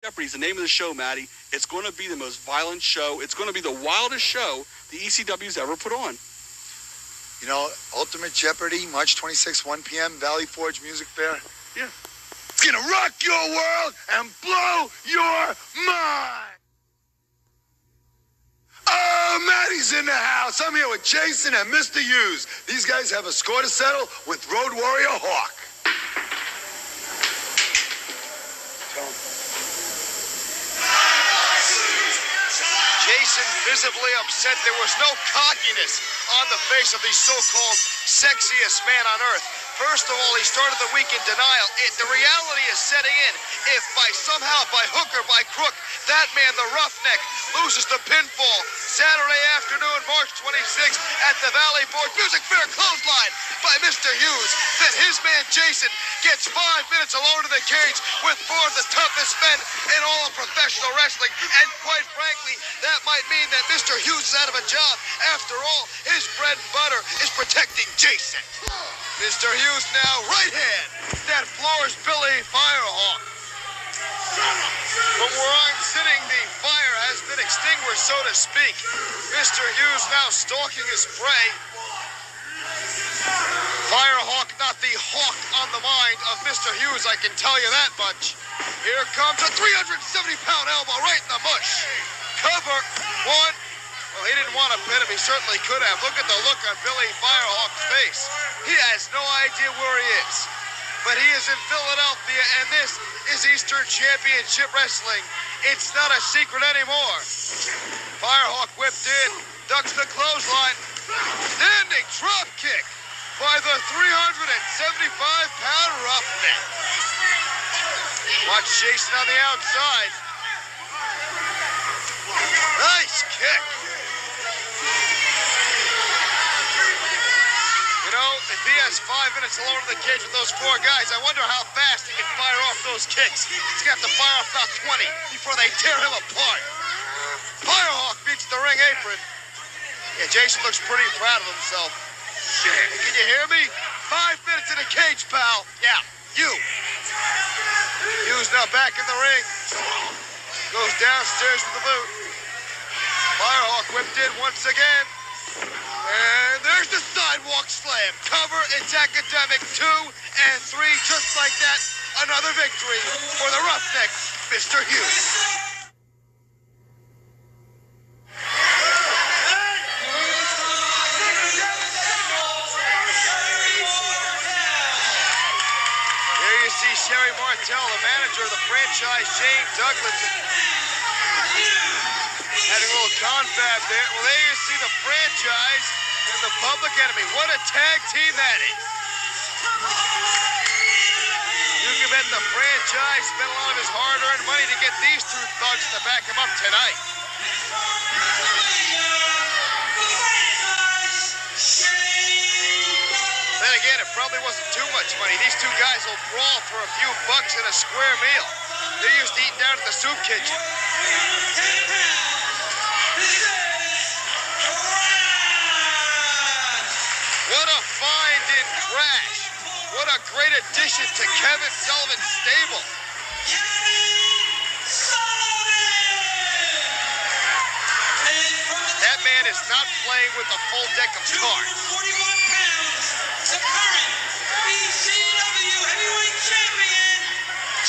Jeopardy's the name of the show, Maddie. It's going to be the most violent show. It's going to be the wildest show the ECW's ever put on. You know, Ultimate Jeopardy, March 26, 1 p.m., Valley Forge Music Fair. Yeah. It's going to rock your world and blow your mind. Oh, Maddie's in the house. I'm here with Jason and Mr. Hughes. These guys have a score to settle with Road Warrior Hawk. Jason visibly upset. There was no cockiness on the face of the so-called sexiest man on earth. First of all, he started the week in denial. The reality is setting in. If by hook or by crook, that man, the roughneck, loses the pinfall Saturday afternoon, March 26th at the Valley Forge Music Fair clothesline by Mr. Hughes, then his man Jason gets 5 minutes alone in the cage with four of the toughest men in all of professional wrestling. And quite frankly, that might mean that Mr. Hughes is out of a job. After all, his bread and butter is protecting Jason. Mr. Hughes now, right hand, that floors Billy Firehawk. From where I'm sitting, the fire has been extinguished, so to speak. Mr. Hughes now stalking his prey. Firehawk, not the hawk on the mind of Mr. Hughes, I can tell you that much. Here comes a 370-pound elbow right in the mush. Cover, one. Well, he didn't want to pin him. He certainly could have. Look at the look on Billy Firehawk's face. He has no idea where he is. But he is in Philadelphia, and this is Eastern Championship Wrestling. It's not a secret anymore. Firehawk whipped in, ducks the clothesline. Standing drop kick by the 375-pound roughneck. Watch Jason on the outside. Nice kick. You know, if he has 5 minutes alone in the cage with those four guys, I wonder how fast he can fire off those kicks. He's got to fire off about 20 before they tear him apart. Firehawk beats the ring apron. Yeah, Jason looks pretty proud of himself. Hey, can you hear me? 5 minutes in the cage, pal. Yeah, you. Hughes now back in the ring. Goes downstairs with the boot. Firehawk whipped in once again. And there's the sidewalk slam. Cover, it's academic. 2 and 3, just like that. Another victory for the roughneck, Mr. Hughes. Here you see Sherry Martel, the manager of the franchise, Shane Douglas, having a little confab there. Well, there you see the franchise and the Public Enemy. What a tag team that is. You can bet the franchise spent a lot of his hard-earned money to get these two thugs to back him up tonight. Then again, it probably wasn't too much money. These two guys will brawl for a few bucks in a square meal. They're used to eating down at the soup kitchen. What a find in Crash. What a great addition to Kevin Sullivan's stable. That man is not playing with a full deck of cards. 41 pounds, the current ECW heavyweight champion,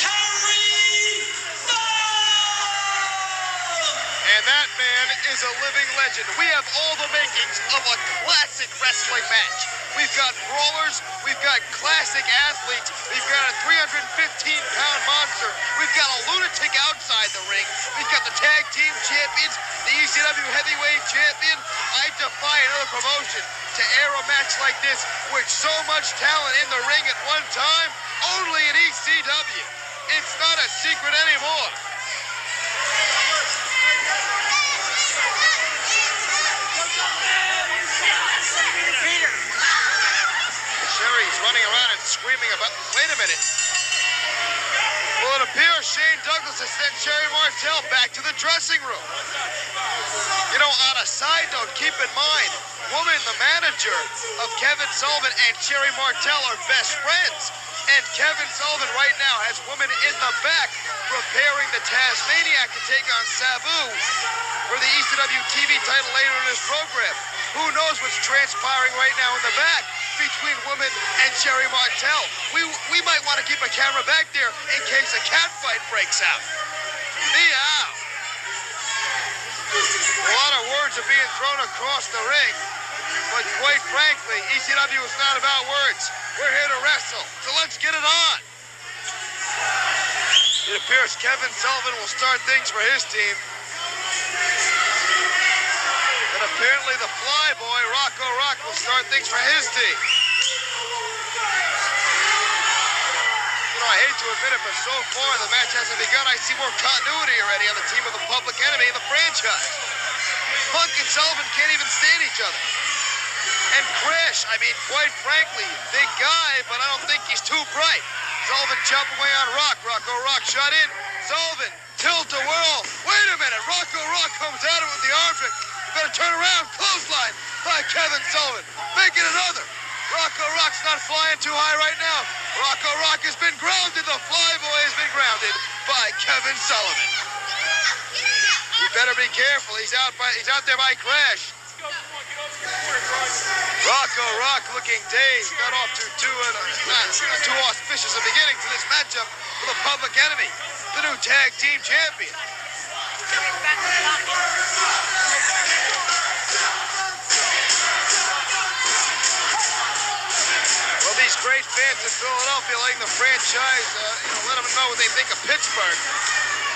Terry Funk. And that man is a living legend. We have all the makings of a classic wrestling match. We've got brawlers, we've got classic athletes, we've got a 315-pound monster, we've got a lunatic outside the ring, we've got the tag team champions, the ECW heavyweight champion. I defy another promotion to air a match like this with so much talent in the ring at one time. Only in ECW. It's not a secret anymore. Sherry's running around and screaming about, wait a minute. Well, it appears Shane Douglas has sent Sherry Martel back to the dressing room. You know, on a side note, keep in mind, Woman, the manager of Kevin Sullivan, and Sherry Martel are best friends. And Kevin Sullivan right now has women in the back preparing the Tasmaniac to take on Sabu for the ECW TV title later in this program. Who knows what's transpiring right now in the back between women and Sherry Martel. We might want to keep a camera back there in case a cat fight breaks out. Meow. A lot of words are being thrown across the ring, but quite frankly, ECW is not about words. We're here to wrestle, so let's get it on. It appears Kevin Sullivan will start things for his team. And apparently the Flyboy, Rocco Rock, will start things for his team. You know, I hate to admit it, but so far the match hasn't begun. I see more continuity already on the team of the Public Enemy in the franchise. Punk and Sullivan can't even stand each other. And Crash, I mean, quite frankly, big guy, but I don't think he's too bright. Sullivan chopping away on Rock. Rocco Rock shot in. Sullivan, tilt-a-whirl. Wait a minute. Rocco Rock comes at him with the arm trick. Better turn around. Clothesline by Kevin Sullivan. Making another. Rocco Rock's not flying too high right now. Rocco Rock has been grounded. The Flyboy has been grounded by Kevin Sullivan. You better be careful. He's out there by Crash. Rocco Rock looking dazed, got off to not too auspicious a beginning to this matchup for the Public Enemy, the new tag team champion. Well, these great fans in Philadelphia letting the franchise, let them know what they think of Pittsburgh.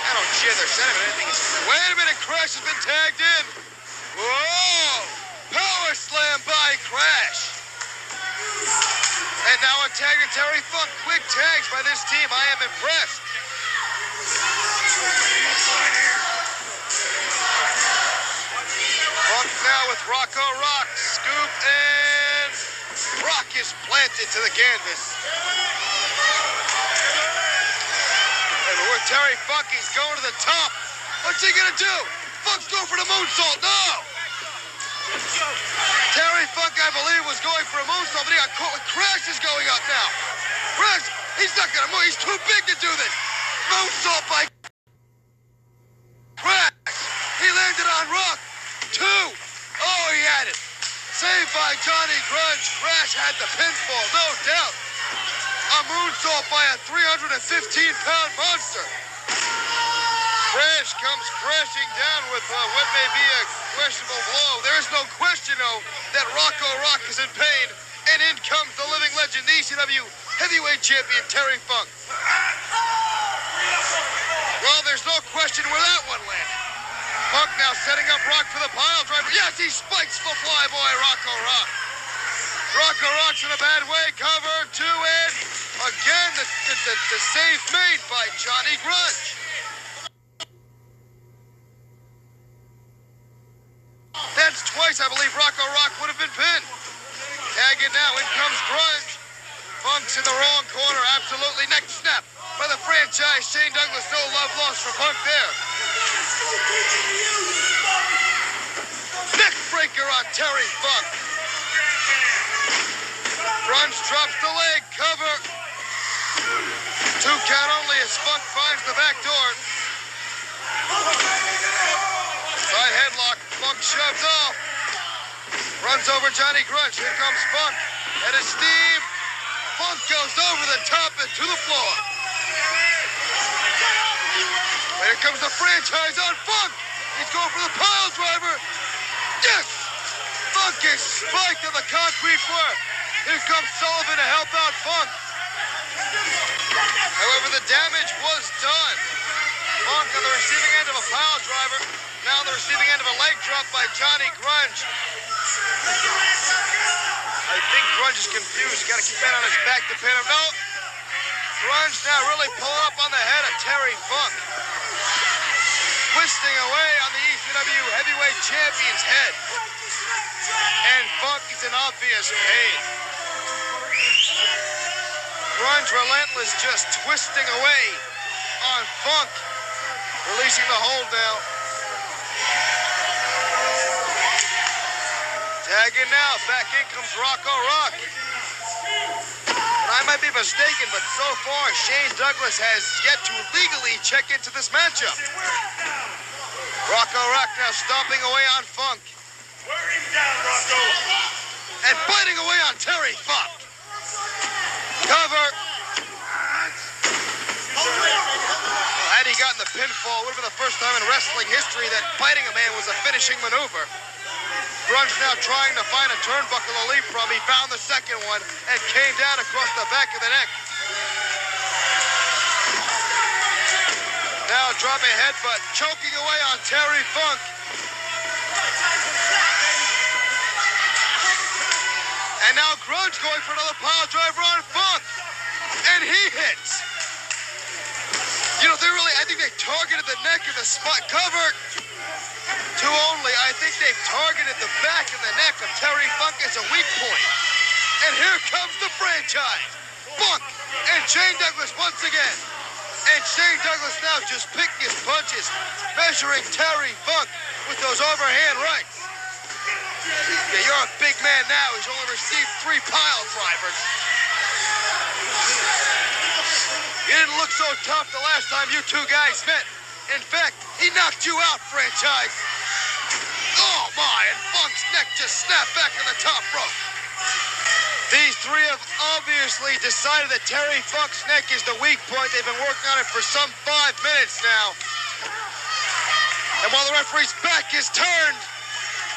I don't share their sentiment. I think wait a minute, Crash has been tagged in. Whoa! Power slam by Crash. And now a tag to Terry Funk. Quick tags by this team. I am impressed. Funk now with Rocco Rock. Scoop and Rock is planted to the canvas. And with Terry Funk, he's going to the top. What's he gonna do? Funk's going for the moonsault. No! Terry Funk, I believe, was going for a moonsault, but he got caught with Crash is going up now. Crash, he's not gonna move. He's too big to do this. Moonsault by Crash. He landed on Rock. 2. Oh, he had it. Saved by Johnny Grunge. Crash had the pinfall, no doubt. A moonsault by a 315-pound monster. Crash comes crashing down with what may be a questionable blow. There is no question, though, that Rocco Rock is in pain. And in comes the living legend, the ECW heavyweight champion, Terry Funk. Well, there's no question where that one landed. Funk now setting up Rock for the pile driver. Yes, he spikes the Flyboy, Rocco Rock. Rocco Rock's in a bad way. Cover 2 and again the save made by Johnny Grunge. That's twice, I believe, Rocco Rock would have been pinned. Tag it now. In comes Grunge. Funk's in the wrong corner. Absolutely. Neck snap by the franchise. Shane Douglas. No love lost for Funk there. Neck breaker on Terry Funk. Grunge drops the leg. Cover. 2 count only as Funk finds the back door. Side headlock. Funk shoves off. Runs over Johnny Grunge. Here comes Funk. And his steam. Funk goes over the top and to the floor. Here comes the franchise on Funk. He's going for the pile driver. Yes! Funk is spiked on the concrete floor. Here comes Sullivan to help out Funk. However, the damage was done. Funk on the receiving end of a pile driver. Now the receiving end of a leg drop by Johnny Grunge. I think Grunge is confused. Got to keep that on his back to pin him. No. Grunge now really pulling up on the head of Terry Funk. Twisting away on the ECW heavyweight champion's head. And Funk is in obvious pain. Grunge relentless, just twisting away on Funk. Releasing the hold now. Tagging now. Back in comes Rocco Rock. But I might be mistaken, but so far, Shane Douglas has yet to legally check into this matchup. Rocco Rock now stomping away on Funk. Wear him down, Rocco. And biting away on Terry Funk. Cover. Well, had he gotten the pinfall, it would have been the first time in wrestling history that biting a man was a finishing maneuver. Grunge now trying to find a turnbuckle to leap from. He found the second one and came down across the back of the neck. Now dropping a headbutt, choking away on Terry Funk. And now Grunge going for another pile driver on Funk. And he hits. You know, I think they targeted the neck of the spot. Covered. Two only. I think they've targeted the back and the neck of Terry Funk as a weak point. And here comes the franchise. Funk and Shane Douglas once again. And Shane Douglas now just picking his punches, measuring Terry Funk with those overhand rights. Yeah, you're a big man now. He's only received 3 pile drivers. You didn't look so tough the last time you two guys met. In fact, he knocked you out, franchise. Oh my, and Funk's neck just snapped back on the top rope. These three have obviously decided that Terry Funk's neck is the weak point. They've been working on it for some 5 minutes now. And while the referee's back is turned,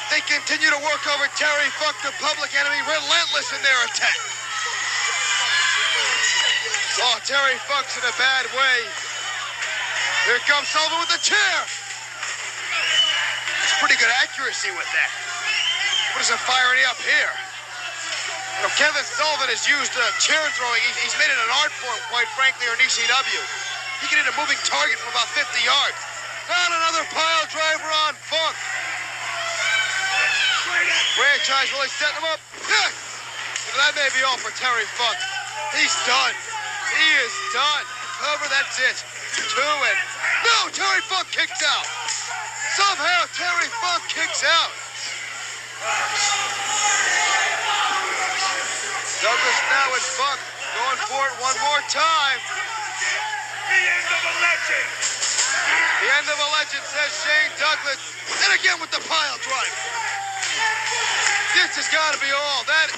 they continue to work over Terry Funk, the public enemy, relentless in their attack. Oh, Terry Funk's in a bad way. Here comes Sullivan with the chair. It's pretty good accuracy with that. What is it firing up here? You know, Kevin Sullivan has used chair throwing. He's made it an art form, quite frankly, on ECW. He can hit a moving target from about 50 yards. Not another pile driver on Funk. Franchise really setting him up. Yes! That may be all for Terry Funk. He's done. He is done. Cover, that's it. 2 and... No! Terry Funk kicks out. Somehow Terry Funk kicks out. Douglas now with Funk. Going for it one more time. The end of a legend. The end of a legend, says Shane Douglas. And again with the pile driver. This has got to be all. That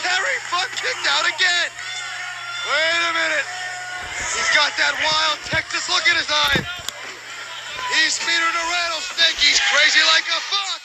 Terry Funk kicked out again. Wait a minute. He's got that wild Texas look in his eye. He's smeared a rattlesnake. He's crazy like a fox.